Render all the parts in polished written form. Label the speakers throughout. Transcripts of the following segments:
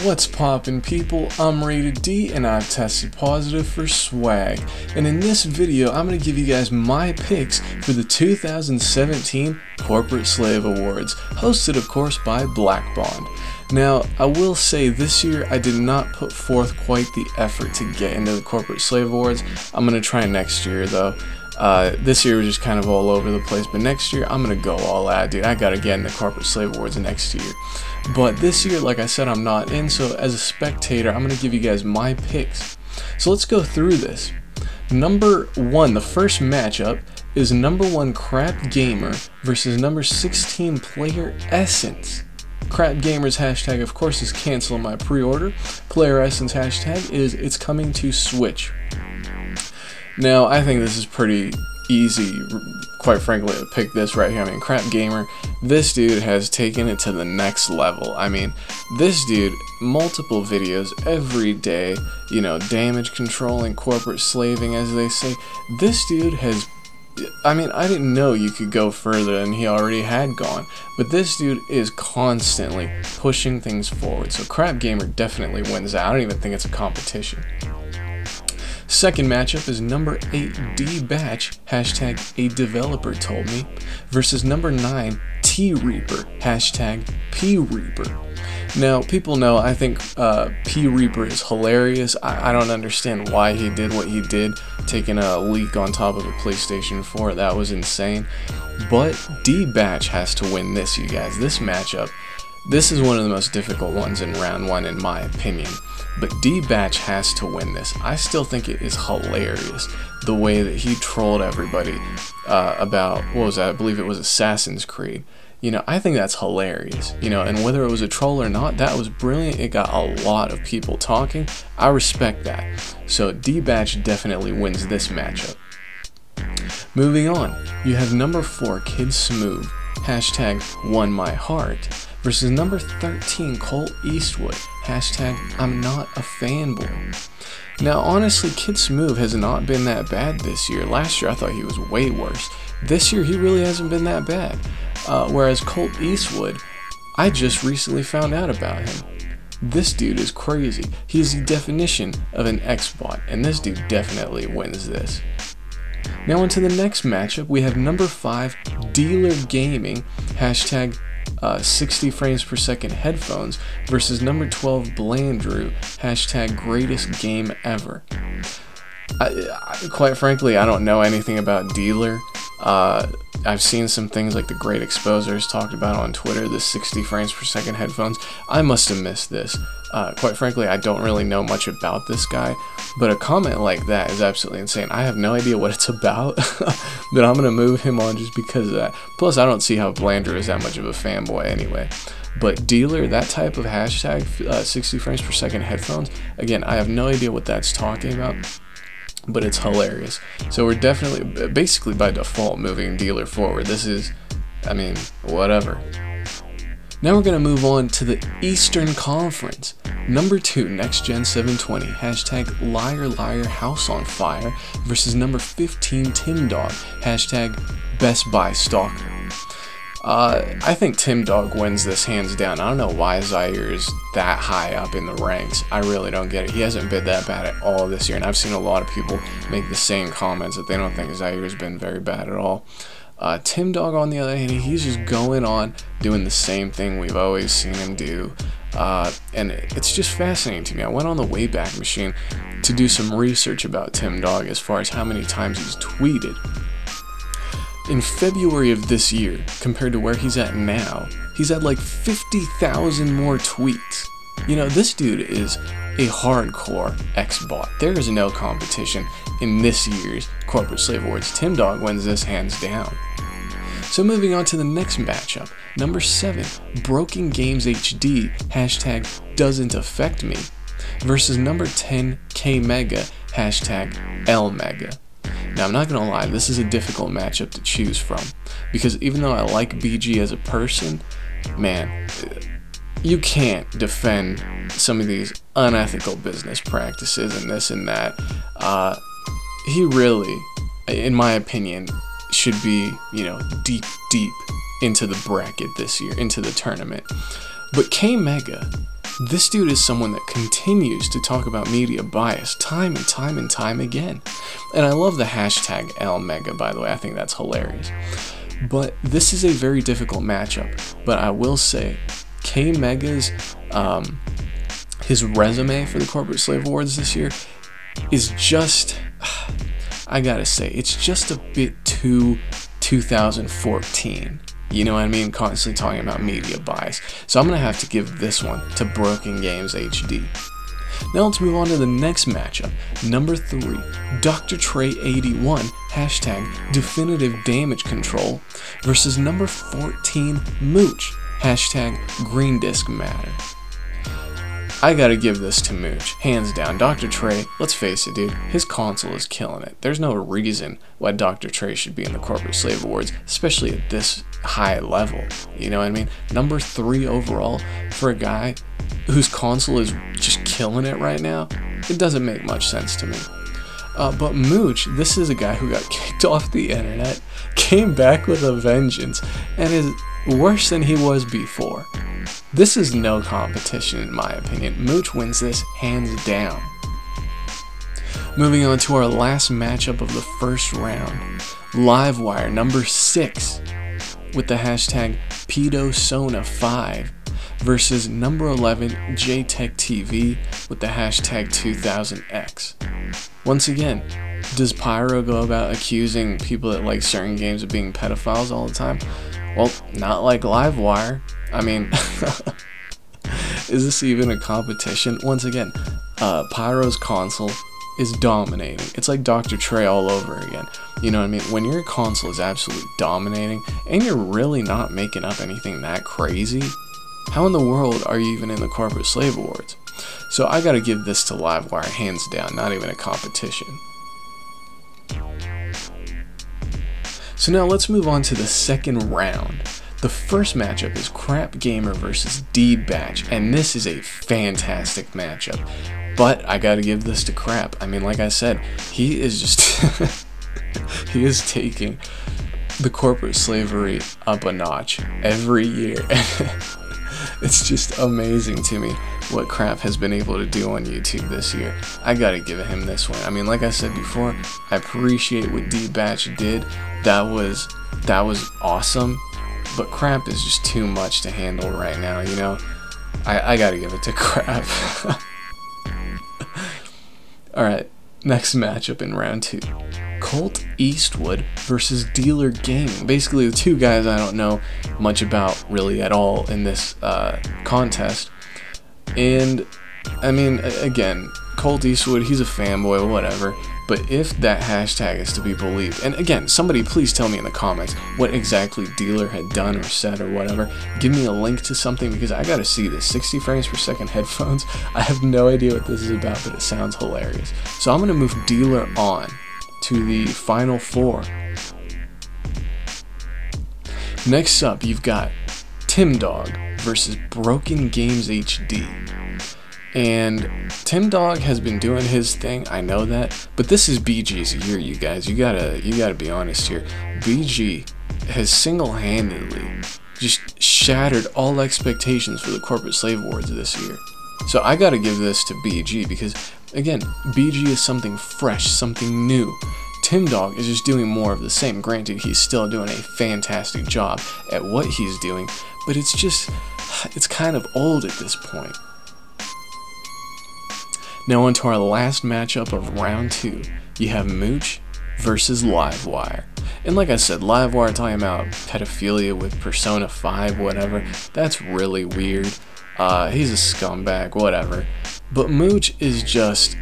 Speaker 1: What's poppin' people, I'm Rated D and I've tested positive for swag, and in this video I'm going to give you guys my picks for the 2017 Corporate Slave Awards, hosted of course by Black Bond. Now I will say this year I did not put forth quite the effort to get into the Corporate Slave Awards. I'm going to try next year though. This year was just kind of all over the place, but next year I'm going to go all out, dude. I got to get in the Corporate Slave Awards next year. But this year, like I said, I'm not in, so as a spectator, I'm going to give you guys my picks. So let's go through this. Number 1, the first matchup is number 1 Crap Gamer versus number 16 Player Essence. Crap Gamer's hashtag, of course, is cancel my pre-order. Player Essence hashtag is it's coming to Switch. Now, I think this is pretty easy, quite frankly, to pick this right here. I mean, Crap Gamer, this dude has taken it to the next level. I mean, this dude, multiple videos every day, you know, damage controlling, corporate slaving, as they say. This dude has, I mean, I didn't know you could go further than he already had gone, but this dude is constantly pushing things forward. So Crap Gamer definitely wins that. I don't even think it's a competition. Second matchup is number 8 D-Batch, hashtag a developer told me, versus number 9 T-Reaper, hashtag P-Reaper. Now, people know I think P-Reaper is hilarious. I don't understand why he did what he did, taking a leak on top of a PlayStation 4. That was insane. But D-Batch has to win this, you guys. This matchup, this is one of the most difficult ones in round 1 in my opinion. But D-Batch has to win this. I still think it is hilarious the way that he trolled everybody about, what was that? I believe it was Assassin's Creed. You know, I think that's hilarious. You know, and whether it was a troll or not, that was brilliant. It got a lot of people talking. I respect that. So D-Batch definitely wins this matchup. Moving on, you have number 4 Kid Smooth, hashtag won my heart, versus number 13 Colt Eastwood, hashtag I'm not a fanboy. Now honestly, Kid Smooth has not been that bad this year. Last year I thought he was way worse. This year he really hasn't been that bad. Whereas Colt Eastwood, I just recently found out about him. This dude is crazy. He is the definition of an X-bot, and this dude definitely wins this. Now onto the next matchup, we have number 5 Dealer Gaming, hashtag 60 frames per second headphones, versus number 12 Blandrew, hashtag greatest game ever. Quite frankly, I don't know anything about Dealer. I've seen some things like the Great Exposers talked about on Twitter, the 60 frames per second headphones. I must have missed this. Quite frankly, I don't really know much about this guy, but a comment like that is absolutely insane. I have no idea what it's about, but I'm going to move him on just because of that. Plus, I don't see how Blandrew is that much of a fanboy anyway. But Dealer, that type of hashtag, 60 frames per second headphones, again, I have no idea what that's talking about, but it's hilarious. So we're definitely, basically by default, moving Dealer forward. This is, I mean, whatever. Now we're going to move on to the Eastern Conference. Number 2, Next Gen 720, hashtag Liar Liar House on Fire, versus number 15 Tim Dog, hashtag Best Buy Stalker. I think Tim Dog wins this hands down. I don't know why Zaire is that high up in the ranks. I really don't get it. He hasn't been that bad at all this year, and I've seen a lot of people make the same comments that they don't think Zaire has been very bad at all. Tim Dog, on the other hand, he's just going on doing the same thing we've always seen him do, and it's just fascinating to me. I went on the Wayback Machine to do some research about Tim Dog as far as how many times he's tweeted. In February of this year, compared to where he's at now, he's had like 50,000 more tweets. You know, this dude is a hardcore X-bot. There is no competition in this year's Corporate Slave Awards. Tim Dog wins this hands down. So moving on to the next matchup, number 7, Broken Games HD, hashtag doesn't affect me, versus number 10 K Mega, hashtag L Mega. Now I'm not gonna lie, this is a difficult matchup to choose from, because even though I like BG as a person, man, you can't defend some of these unethical business practices and this and that. He really, in my opinion, should be, you know, deep into the bracket this year, into the tournament. But K Mega, This dude is someone that continues to talk about media bias time and time and time again. And I love the hashtag lmega, by the way. I think that's hilarious. But this is a very difficult matchup. But I will say, K-Mega's, his resume for the Corporate Slave Awards this year is just, I gotta say, it's just a bit too 2014. You know what I mean? Constantly talking about media bias. So I'm going to have to give this one to Broken Games HD. Now let's move on to the next matchup. Number 3, Dr. Trey 81, hashtag Definitive Damage Control, versus number 14, Mooch, hashtag Green Disc Matter. I gotta give this to Mooch, hands down. Dr. Trey, let's face it, dude, his console is killing it. There's no reason why Dr. Trey should be in the Corporate Slave Awards, especially at this high level. You know what I mean? Number 3 overall for a guy whose console is just killing it right now, it doesn't make much sense to me. But Mooch, this is a guy who got kicked off the internet, came back with a vengeance, and is worse than he was before. This is no competition in my opinion. Mooch wins this hands down. Moving on to our last matchup of the first round. Livewire number 6 with the hashtag PedoSona5 versus number 11 JTechTV with the hashtag 2000X. Once again, does Pyro go about accusing people that like certain games of being pedophiles all the time? Well, not like Livewire. I mean, is this even a competition? Once again, Pyro's console is dominating. It's like Dr. Trey all over again. You know what I mean? When your console is absolutely dominating and you're really not making up anything that crazy, how in the world are you even in the Corporate Slave Awards? So I gotta give this to Livewire hands down, not even a competition. So now let's move on to the second round. The first matchup is Crap Gamer versus D-Batch, and this is a fantastic matchup. But I gotta give this to Crap. I mean, like I said, he is just he is taking the corporate slavery up a notch every year. It's just amazing to me what Crap has been able to do on YouTube this year. I gotta give him this one. I mean, like I said before, I appreciate what D-Batch did. That was awesome. But Crap is just too much to handle right now, you know? I gotta give it to Crap. Alright, next matchup in round 2. Colt Eastwood versus Dealer Gaming. Basically the two guys I don't know much about really at all in this contest. And, I mean, again, Colt Eastwood, he's a fanboy, whatever. But if that hashtag is to be believed, and again, somebody please tell me in the comments what exactly Dealer had done or said or whatever. Give me a link to something because I gotta see this. 60 frames per second headphones. I have no idea what this is about, but it sounds hilarious. So I'm gonna move Dealer on to the final 4. Next up, you've got Tim Dog versus Broken Games HD. And Tim Dog has been doing his thing, I know that, but this is BG's year, you guys. You gotta be honest here. BG has single-handedly just shattered all expectations for the Corporate Slave Awards this year. So I gotta give this to BG because, again, BG is something fresh, something new. Tim Dog is just doing more of the same. Granted, he's still doing a fantastic job at what he's doing, but it's kind of old at this point. Now on to our last matchup of round 2. You have Mooch versus Livewire. And like I said, Livewire talking about pedophilia with Persona 5, whatever. That's really weird. He's a scumbag, whatever. But Mooch is just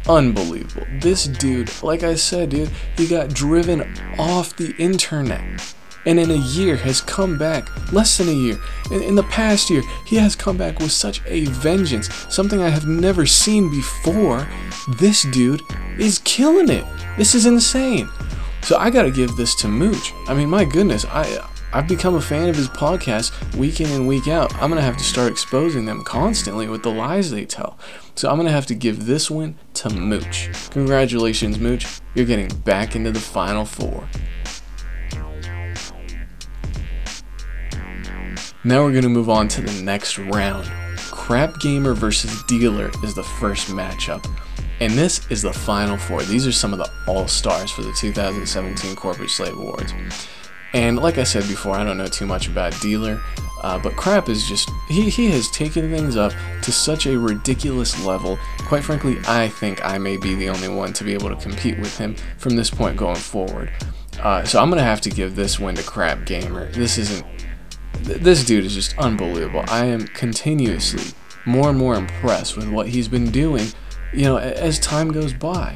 Speaker 1: unbelievable. This dude, like I said, dude, he got driven off the internet. And in a year has come back, less than a year, in the past year, he has come back with such a vengeance, something I have never seen before. This dude is killing it. This is insane. So I gotta give this to Mooch. I mean, my goodness, I've become a fan of his podcast week in and week out. I'm gonna have to start exposing them constantly with the lies they tell. So I'm gonna have to give this one to Mooch. Congratulations, Mooch. You're getting back into the final 4. Now we're going to move on to the next round. Crap Gamer versus Dealer is the first matchup. And this is the Final Four. These are some of the all-stars for the 2017 Corporate Slave Awards. And like I said before, I don't know too much about Dealer, but Crap is just, he has taken things up to such a ridiculous level. Quite frankly, I think I may be the only one to be able to compete with him from this point going forward. So I'm going to have to give this win to Crap Gamer. This dude is just unbelievable. I am continuously more and more impressed with what he's been doing, you know, as time goes by.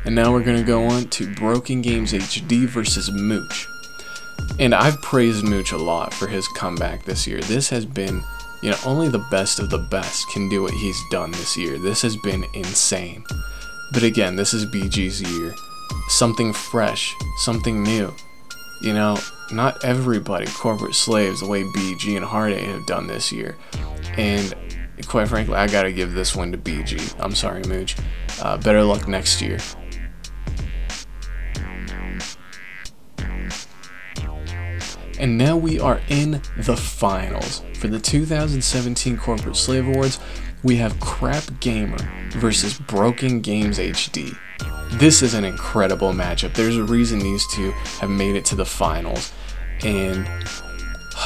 Speaker 1: And now we're going to go on to Broken Games HD versus Mooch. And I've praised Mooch a lot for his comeback this year. This has been, you know, only the best of the best can do what he's done this year. This has been insane. But again, this is BG's year. Something fresh, something new. You know, not everybody corporate slaves the way BG and Hard-A have done this year. And quite frankly, I gotta give this one to BG. I'm sorry, Mooch. Better luck next year. And now we are in the finals. For the 2017 Corporate Slave Awards, we have Crap Gamer versus Broken Games HD. This is an incredible matchup. There's a reason these two have made it to the finals. And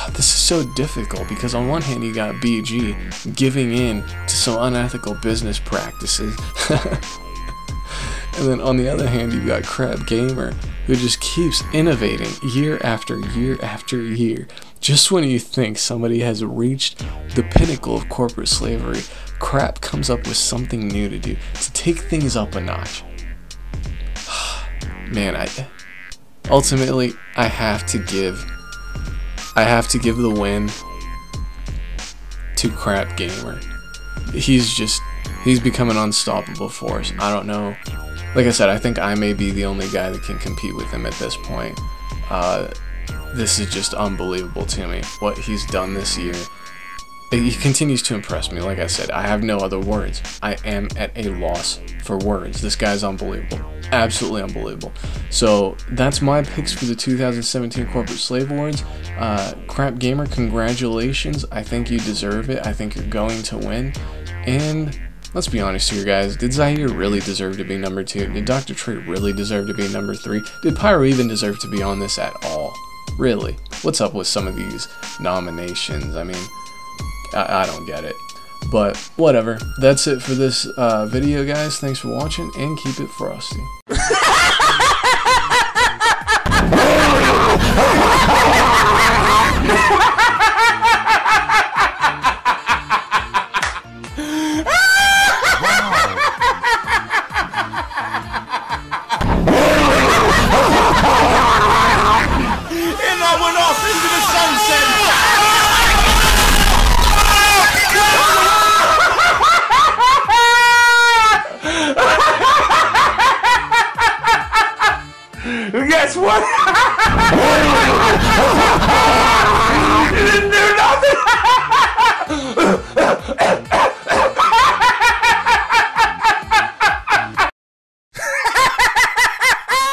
Speaker 1: this is so difficult because on one hand you got BG giving in to some unethical business practices. And then on the other hand, you've got Crap Gamer, who just keeps innovating year after year after year. Just when you think somebody has reached the pinnacle of corporate slavery, Crap comes up with something new to do, to take things up a notch. Man, ultimately, I have to give the win to Crap Gamer. He's become an unstoppable force. I don't know. Like I said, I think I may be the only guy that can compete with him at this point. This is just unbelievable to me, what he's done this year. He continues to impress me. Like I said, I have no other words. I am at a loss for words. This guy's unbelievable. Absolutely unbelievable. So that's my picks for the 2017 Corporate Slave Awards. Crap Gamer, congratulations. I think you deserve it. I think you're going to win. And let's be honest here, guys. Did Zaire really deserve to be number 2? Did Dr. Trey really deserve to be number 3? Did Pyro even deserve to be on this at all? Really? What's up with some of these nominations? I mean, I don't get it. But whatever. That's it for this video, guys. Thanks for watching, and keep it frosty.
Speaker 2: Guess what?